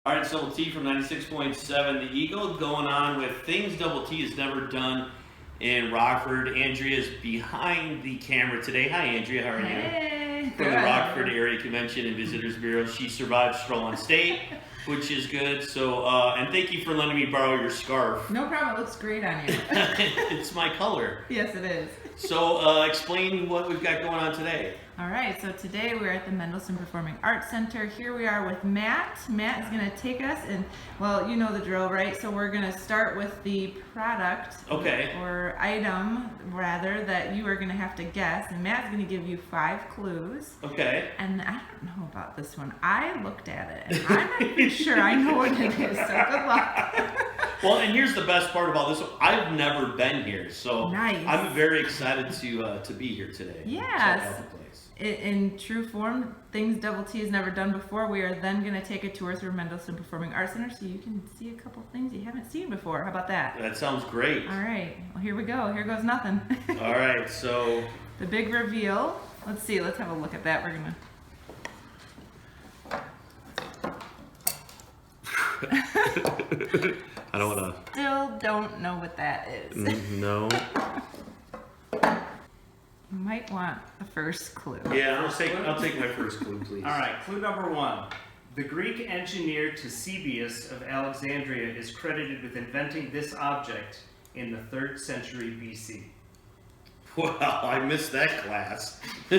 All right, Double T from 96.7 The Eagle going on with things Double T has never done in Rockford. Andrea's behind the camera today. Hi, Andrea. How are you? Hey. From the Rockford Area Convention and Visitors Bureau. She survived Stroll on State, which is good. So, and thank you for letting me borrow your scarf. No problem. It looks great on you. It's my color. Yes, it is. So, explain what we've got going on today. All right, so today we're at the Mendelssohn Performing Arts Center. Here we are with Matt. Matt is going to take us and, well, you know the drill, right? So we're going to start with the product, Okay. or item, rather, that you are going to have to guess. And Matt's going to give you 5 clues. Okay. And I don't know about this one. I looked at it, and I'm not even sure I know what it is, so good luck. Well, and here's the best part about this. I've never been here, so Nice. I'm very excited to be here today. Yes. Check out the place. In true form, things Double T has never done before. We are then going to take a tour through Mendelssohn Performing Arts Center so you can see a couple things you haven't seen before. How about that? That sounds great. All right. Well, here we go. Here goes nothing. All right, so The big reveal. Let's see. Let's have a look at that. We're going to... I don't want Still don't know what that is. to. No. You might want the first clue. Yeah, I'll take my first clue, please. All right, clue number 1. The Greek engineer Ctesibius of Alexandria is credited with inventing this object in the 3rd century BC. Wow, I missed that class. I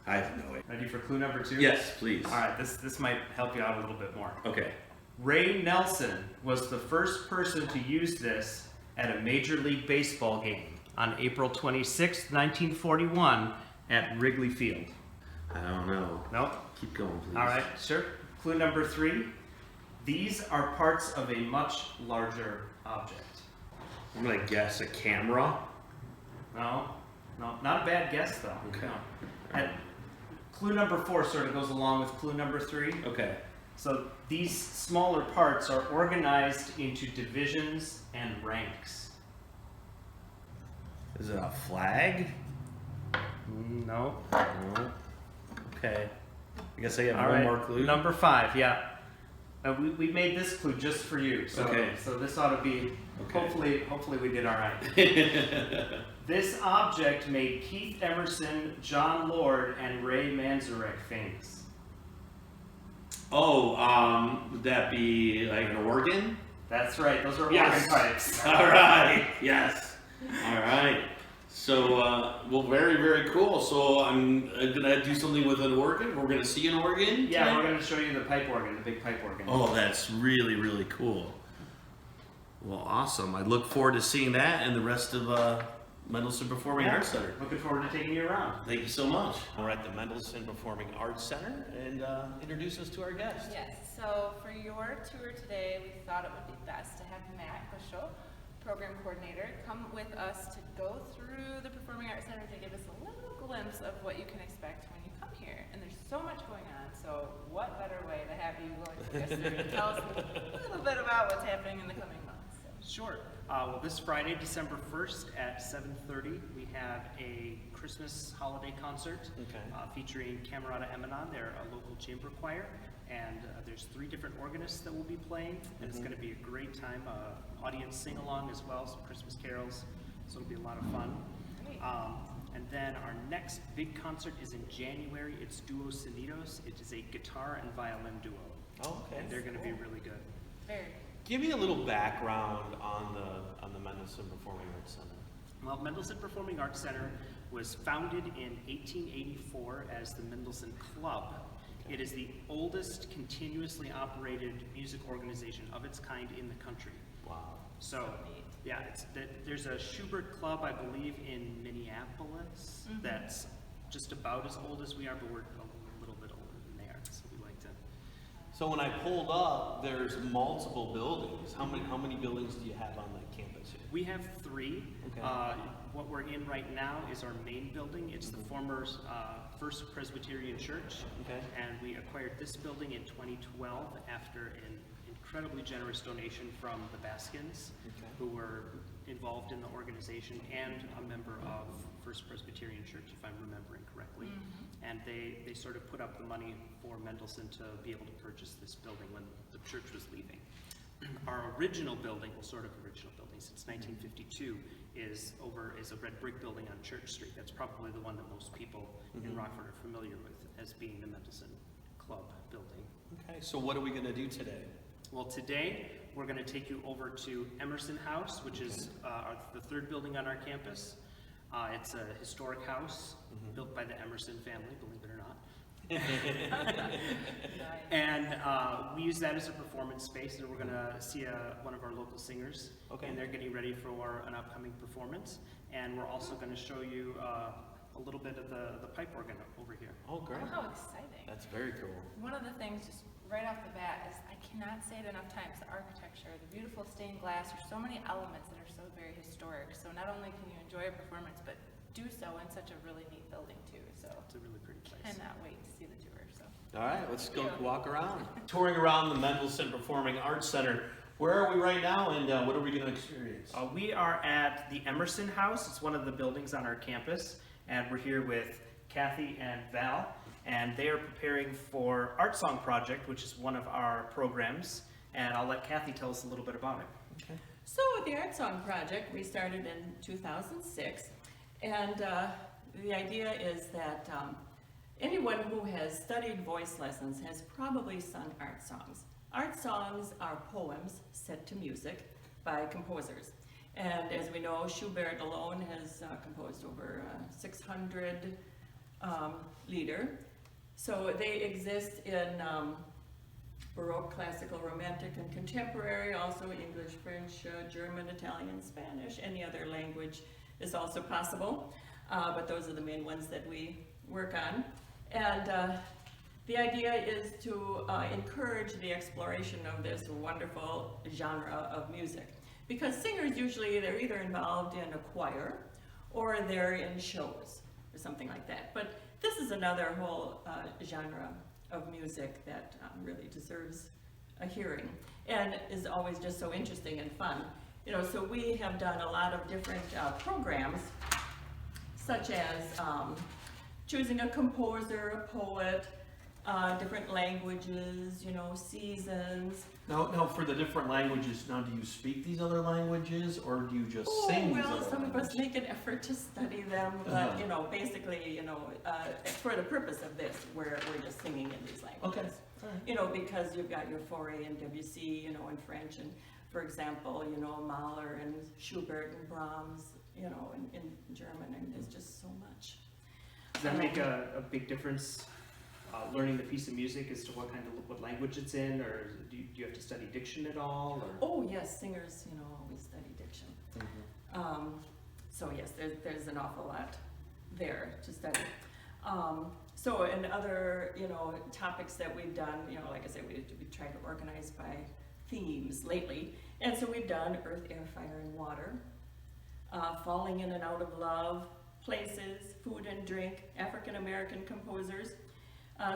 have no idea. Ready for clue number 2? Yes, please. All right, this might help you out a little bit more. Okay. Ray Nelson was the first person to use this at a Major League Baseball game on April 26, 1941 at Wrigley Field. I don't know. Nope. Keep going, please. All right, sure. Clue number 3. These are parts of a much larger object. I'm gonna guess a camera. No, not a bad guess though. Okay. No. And clue number 4 sort of goes along with clue number 3. Okay. So these smaller parts are organized into divisions and ranks. Is it a flag? No. No. Okay. I guess I have All one right. more clue. Number 5, yeah. We made this clue just for you. So, Okay. So this ought to be, Okay. hopefully we did all right. This object made Keith Emerson, John Lord, and Ray Manzarek famous. Oh, would that be like an organ? That's right. Those are Yes. organ pipes. All right. Yes. All right. So, well, very, very cool. So I'm gonna do something with an organ. We're gonna see an organ. Yeah, today? we're going to show you the pipe organ, the big pipe organ. Oh, that's really, really cool. Well, awesome. I look forward to seeing that and the rest of Mendelssohn Performing Arts Center. Looking forward to taking you around. Thank you so much. We're at the Mendelssohn Performing Arts Center, and introduce us to our guest. Yes, so for your tour today, we thought it would be best to have Matt Bushel, program coordinator, come with us to go through the Performing Arts Center to give us a little glimpse of what you can expect when you come here. And there's so much going on, so what better way to have you going to take us through and tell us a little bit about what's happening in the coming months. Sure. Well, this Friday, December 1st at 7:30, we have a Christmas holiday concert featuring Camerata Emanon. They're a local chamber choir, and there's 3 different organists that will be playing, and it's going to be a great time. Audience sing-along as well, some Christmas carols, so it'll be a lot of fun. And then our next big concert is in January. It's Duo Sonidos. It is a guitar and violin duo. Oh, okay. And they're going to be really good. Very. Give me a little background on the Mendelssohn Performing Arts Center. Well, Mendelssohn Performing Arts Center was founded in 1884 as the Mendelssohn Club. It is the oldest continuously operated music organization of its kind in the country. Wow. So, yeah, there's a Schubert Club, I believe, in Minneapolis that's just about as old as we are, but we're a little bit older than they are, so we like to. So when I pulled up, there's multiple buildings. How many buildings do you have on the campus here? We have 3. Okay. What we're in right now is our main building. It's the former First Presbyterian Church. Okay. And we acquired this building in 2012 after an incredibly generous donation from the Baskins, who were involved in the organization and a member of First Presbyterian Church, if I'm remembering correctly. And they sort of put up the money for Mendelssohn to be able to purchase this building when the church was leaving. Our original building, well, sort of original building since 1952, is a red brick building on Church Street. That's probably the one that most people in Rockford are familiar with as being the Mendelssohn Club building. Okay, so what are we going to do today? Well, today we're going to take you over to Emerson House, which is the third building on our campus. It's a historic house built by the Emerson family, believe it or not. And we use that as a performance space, and we're going to see one of our local singers, and they're getting ready for an upcoming performance. And we're also going to show you a little bit of the pipe organ over here. Oh, great. Oh, how exciting. That's very cool. One of the things, just right off the bat, is I cannot say it enough times, the architecture, the beautiful stained glass, there's so many elements that are so very historic. So not only can you enjoy a performance, but do so in such a really neat building too. So It's a really pretty place. cannot wait to see the tour. So All right, let's go Thank you. walk around. Touring around the Mendelssohn Performing Arts Center. Where are we right now, and what are we going to experience? We are at the Emerson House. It's one of the buildings on our campus, and we're here with Kathy and Val, and they are preparing for Art Song Project, which is one of our programs, and I'll let Kathy tell us a little bit about it. Okay. So with the Art Song Project, we started in 2006, and the idea is that anyone who has studied voice lessons has probably sung art songs. Art songs are poems set to music by composers. And as we know, Schubert alone has composed over 600 lieder. So they exist in Baroque, classical, romantic, and contemporary, also English, French, German, Italian, Spanish, any other language is also possible. But those are the main ones that we work on. And the idea is to encourage the exploration of this wonderful genre of music. Because singers usually, they're either involved in a choir or they're in shows or something like that. But this is another whole genre of music that really deserves a hearing and is always just so interesting and fun. You know, so we have done a lot of different programs, such as choosing a composer, a poet, different languages, you know, seasons. Now, for the different languages, now do you speak these other languages, or do you just sing these Well, other some of languages? us make an effort to study them, but you know, basically, you know, for the purpose of this, we're just singing in these languages. Okay. All right. You know, because you've got your Fauré and Debussy, you know, in French, and for example, you know, Mahler and Schubert and Brahms, you know, in German, and there's just so much. Does that make a big difference, learning the piece of music as to what language it's in, or do you have to study diction at all? Or? Oh yes, singers, you know, always study diction. So yes, there's an awful lot there to study. So and other, you know, topics that we've done, you know, like I said, we try to organize by themes lately. And so we've done Earth, Air, Fire, and Water, Falling in and Out of Love, Places, Food and Drink, African American composers.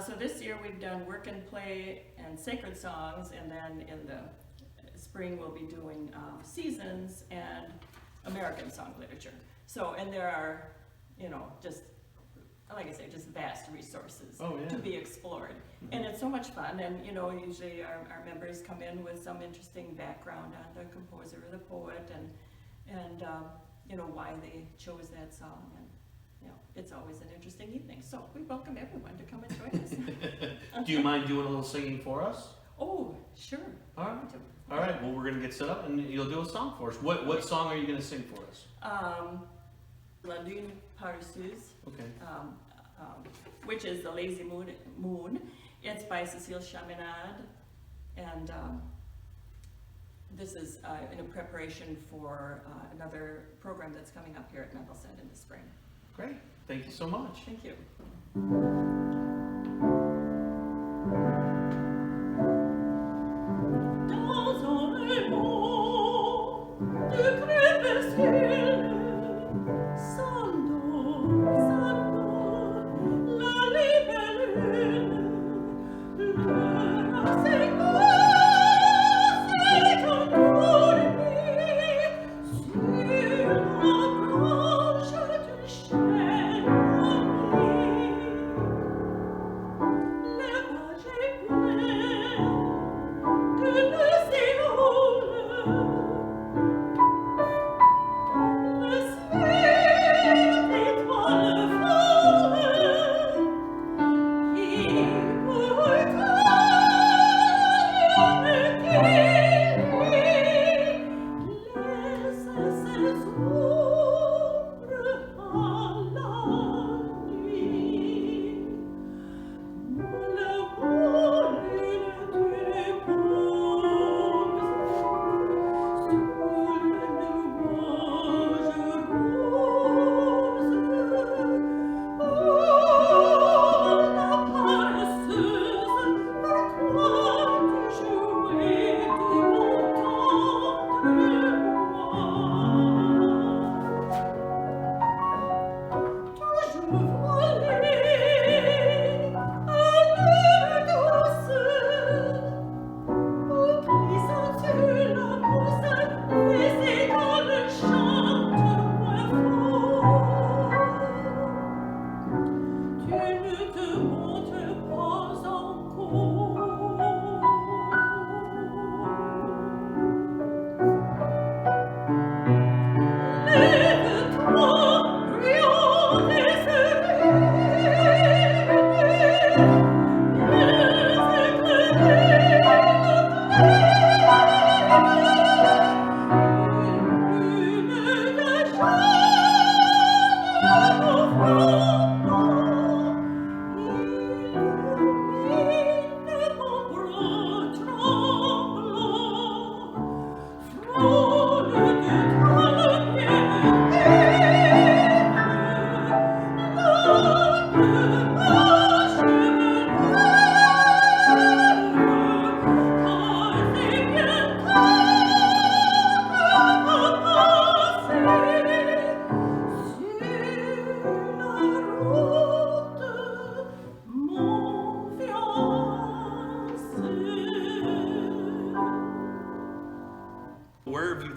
So this year we've done Work and Play and Sacred Songs, and then in the spring we'll be doing Seasons and American Song Literature. So, and there are, you know, just, like I say, just vast resources to be explored. And it's so much fun, and you know, usually our members come in with some interesting background on the composer or the poet, and you know, why they chose that song, and you know, it's always an interesting evening. So we welcome everyone to come and join us. Do you mind doing a little singing for us? Oh, sure. All right. All right, well, we're going to get set up, and you'll do a song for us. What song are you going to sing for us? La Lune Parseuse, Okay. which is the Lazy Moon. It's by Cécile Chaminade, and this is in a preparation for another program that's coming up here at Mendelssohn in the spring. Great. Thank you so much. Thank you. Sing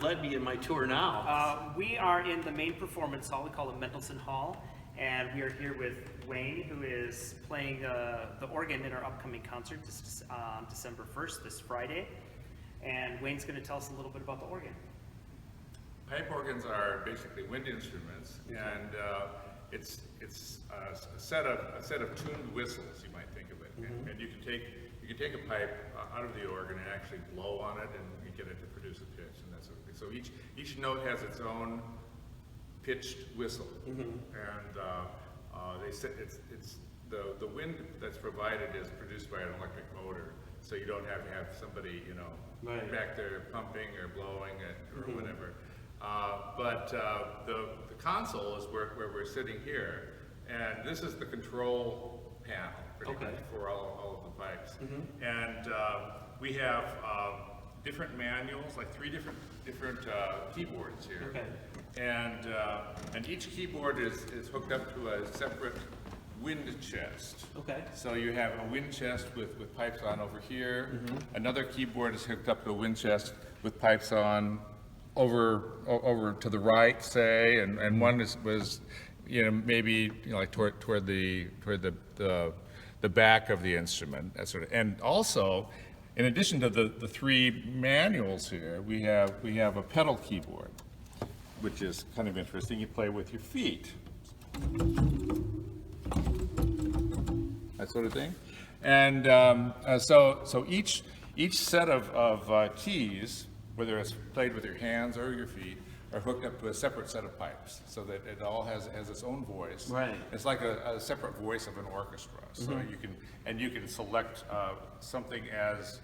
let me in my tour now. We are in the main performance hall. We call it Mendelssohn Hall. And we are here with Wayne, who is playing the organ in our upcoming concert on December 1st, this Friday. And Wayne's going to tell us a little bit about the organ. Pipe organs are basically wind instruments, and it's a set of tuned whistles, you might think of it. And you can take a pipe out of the organ and actually blow on it, and you get it to produce a pitch. And that's what, so each note has its own pitched whistle, and they say it's the wind that's provided is produced by an electric motor, so you don't have to have somebody back there pumping or blowing it or whatever. But the console is where we're sitting here, and this is the control panel pretty much for all of the pipes. And we have different manuals, like three different keyboards here. And each keyboard is hooked up to a separate wind chest. So you have a wind chest with pipes on over here. Another keyboard is hooked up to a wind chest with pipes on over to the right, say, and one was maybe like toward the back of the instrument, that sort of. And also, in addition to the three manuals here, we have a pedal keyboard, which is kind of interesting. You play with your feet, that sort of thing. And so each set of keys, whether it's played with your hands or your feet, are hooked up to a separate set of pipes, so that it all has its own voice. It's like a separate voice of an orchestra. So you can select something as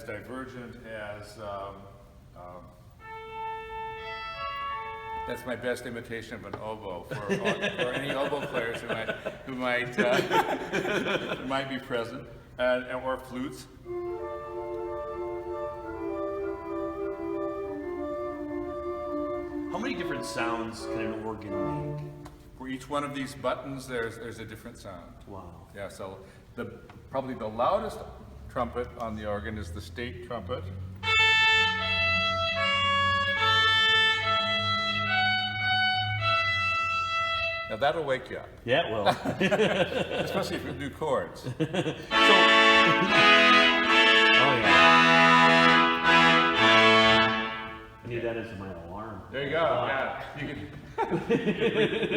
divergent as. That's my best imitation of an oboe for any oboe players who might be present, or flutes. How many different sounds can an organ make? For each one of these buttons, there's a different sound. Wow. Yeah. So probably the loudest trumpet on the organ is the state trumpet. Now that'll wake you up. Yeah, it will. Especially if you do chords. Oh yeah. I need that as my alarm. There you go. Yeah. You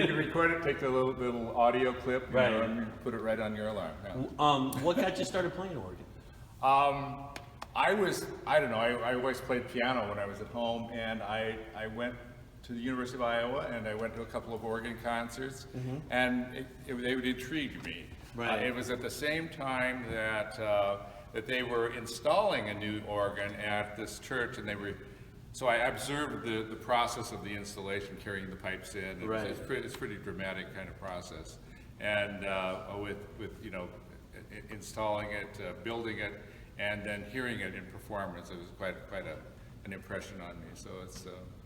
can record it, take the little audio clip, and put it right on your alarm. Yeah. What got you started playing organ? I always played piano when I was at home, and I went to the University of Iowa, and I went to a couple of organ concerts, and they would intrigue me. It was at the same time that they were installing a new organ at this church, and so I observed the process of the installation, carrying the pipes in. It's pretty dramatic kind of process, and with installing it, building it, and then hearing it in performance, it was quite an impression on me. So it's.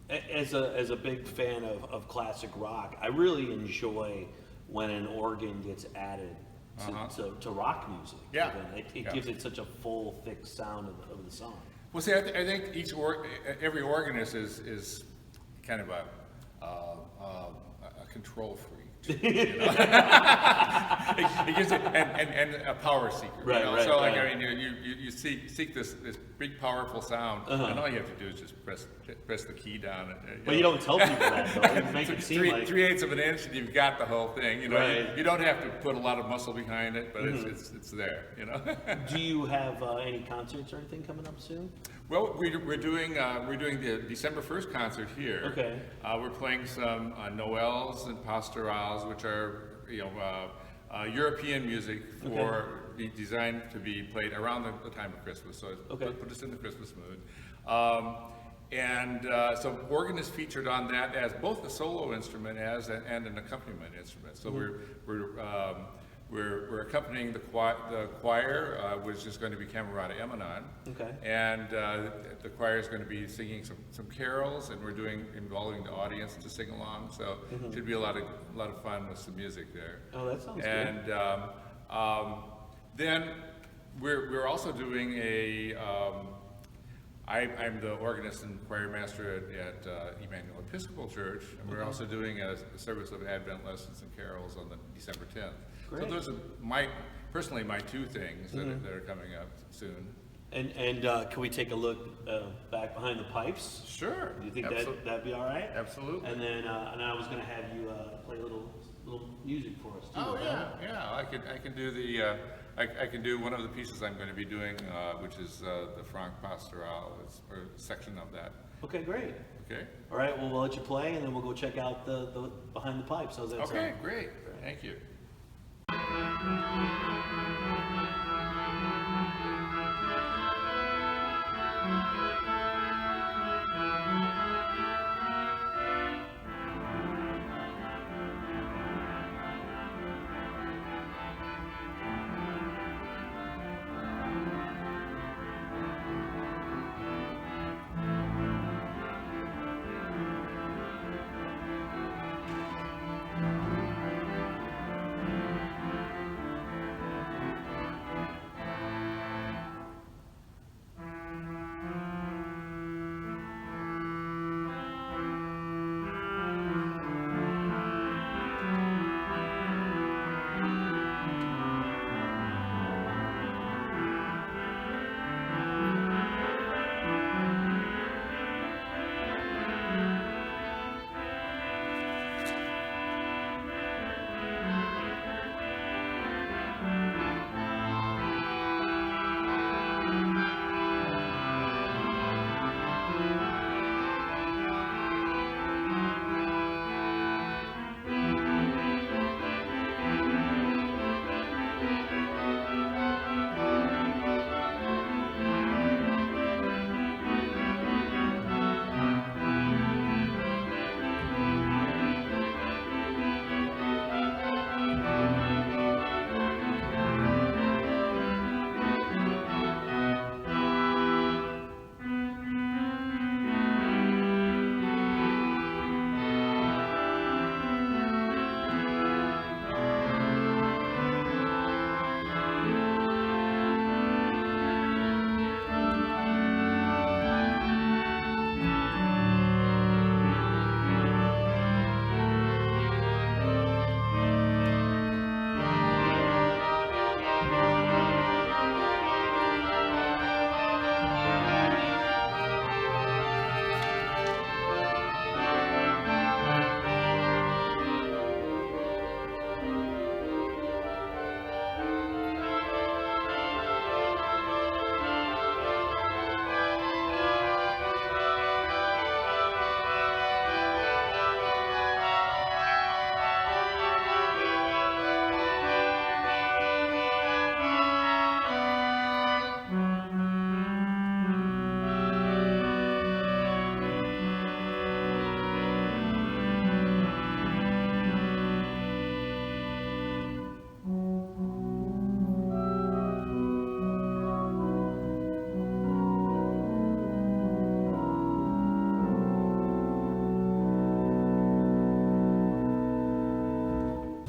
As a big fan of classic rock, I really enjoy when an organ gets added to rock music. Yeah. It gives it such a full, thick sound of the song. Well, see, I think every organist is kind of a control freak. It gives it, and a power seeker. So I mean, you seek this big powerful sound, and all you have to do is just press the key down. But you don't tell people that, though. You make it seem like 3/8 of an inch, and you've got the whole thing. You don't have to put a lot of muscle behind it, but it's there. Do you have any concerts or anything coming up soon? Well, we're doing the December 1st concert here. We're playing some Noels and pastorals, which are European music designed to be played around the time of Christmas. So put us in the Christmas mood. So organ is featured on that as both a solo instrument and an accompaniment instrument. So we're accompanying the choir, which is going to be Camerata Emanon. And the choir is going to be singing some carols, and we're involving the audience to sing along. So it should be a lot of fun with some music there. Oh, that sounds good. And then we're also doing I'm the organist and choir master at Emmanuel Episcopal Church, and we're also doing a service of Advent lessons and carols on the December 10th. Great. So those are personally my two things that are coming up soon. And can we take a look back behind the pipes? Sure. Do you think that'd be all right? Absolutely. And then and I was going to have you play a little music for us too. Oh right? yeah. I can do the I can do one of the pieces I'm going to be doing, which is the Franck Pastoral, or a section of that. Okay, great. Okay. All right. Well, we'll let you play, and then we'll go check out the behind the pipes. How's that sound? Okay, great. Thank you.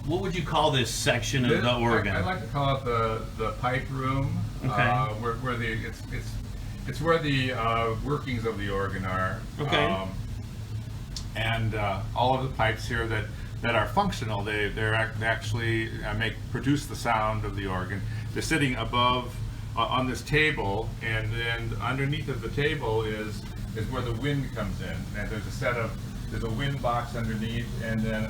What would you call this section of the organ? I like to call it the pipe room. Okay. Where it's where the workings of the organ are. Okay. And all of the pipes here that are functional, they actually produce the sound of the organ. They're sitting above on this table, and then underneath of the table is where the wind comes in. And there's a wind box underneath, and then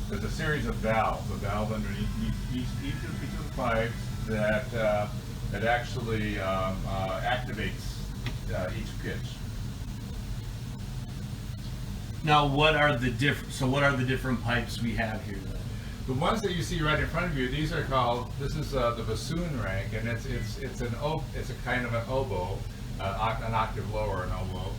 there's a series of valves, underneath each of the pipes that actually activates each pitch. Now, what are the different pipes we have here then? The ones that you see right in front of you, these are called. This is the bassoon rank, and it's a kind of an oboe, an octave lower an oboe.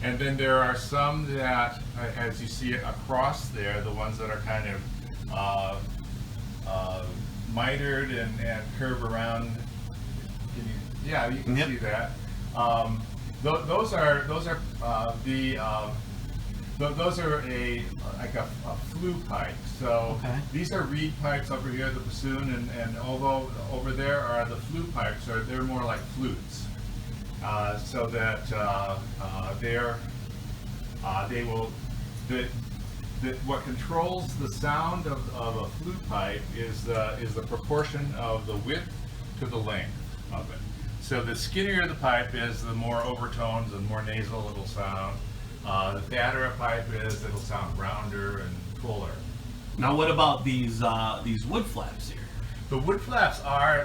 And then there are some that, as you see across there, the ones that are kind of mitered and curve around. You can see that. Those are like a flue pipe. So okay. These are reed pipes over here, the bassoon, and although over there are the flue pipes, they're more like flutes. so that what controls the sound of a flute pipe is the proportion of the width to the length of it. So the skinnier the pipe is, the more overtones and more nasal it'll sound. The fatter a pipe is, it'll sound rounder and fuller. Now, what about these wood flaps here? The wood flaps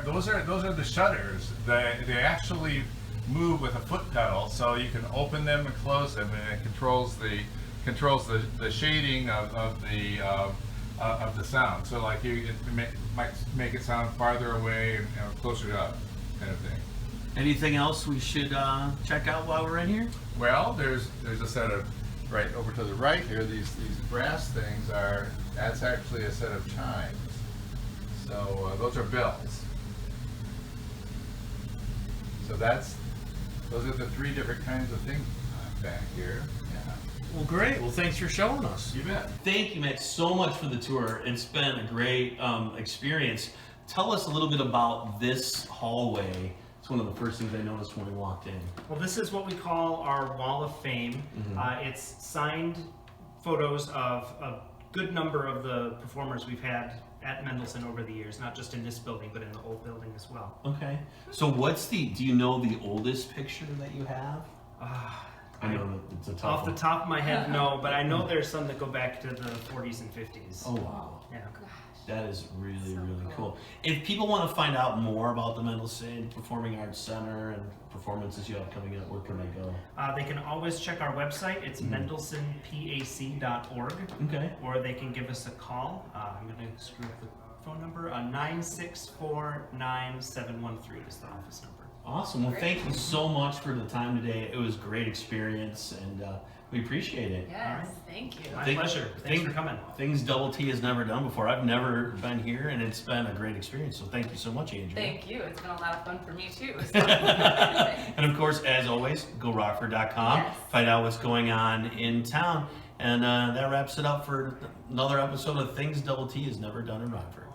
those are the shutters. They actually move with a foot pedal, so you can open them and close them, and it controls the shading of the sound. So like it might make it sound farther away and closer up, kind of thing. Anything else we should check out while we're in here? Well, there's a set of, right over to the right here, these brass things that's actually a set of chimes. So those are bells. So those are the 3 different kinds of things back here. Yeah. Well, great. Well, thanks for showing us. You bet. Thank you, Matt, so much for the tour. It's been a great experience. Tell us a little bit about this hallway. It's one of the first things I noticed when we walked in. Well, this is what we call our Wall of Fame. It's signed photos of a good number of the performers we've had at Mendelssohn over the years, not just in this building, but in the old building as well. Okay. So do you know the oldest picture that you have? I know that it's a tough Off the one. top of my head, no, but I know there's some that go back to the 40s and 50s. Oh, wow. Yeah. That is really, So really cool. cool. If people want to find out more about the Mendelssohn Performing Arts Center and performances you have coming up, where can they go? They can always check our website. It's mendelssohnpac.org. Okay. Or they can give us a call. I'm going to screw up the phone number. 964-9713 is the office number. Awesome. Well, thank you so much for the time today. It was a great experience, and we appreciate it. Yes, thank you. My pleasure. Thanks for coming. Things Double T has never done before. I've never been here, and it's been a great experience. So thank you so much, Andrea. Thank you. It's been a lot of fun for me too. So. And of course, as always, go rockford.com. Yes. Find out what's going on in town. And that wraps it up for another episode of Things Double T has Never Done in Rockford.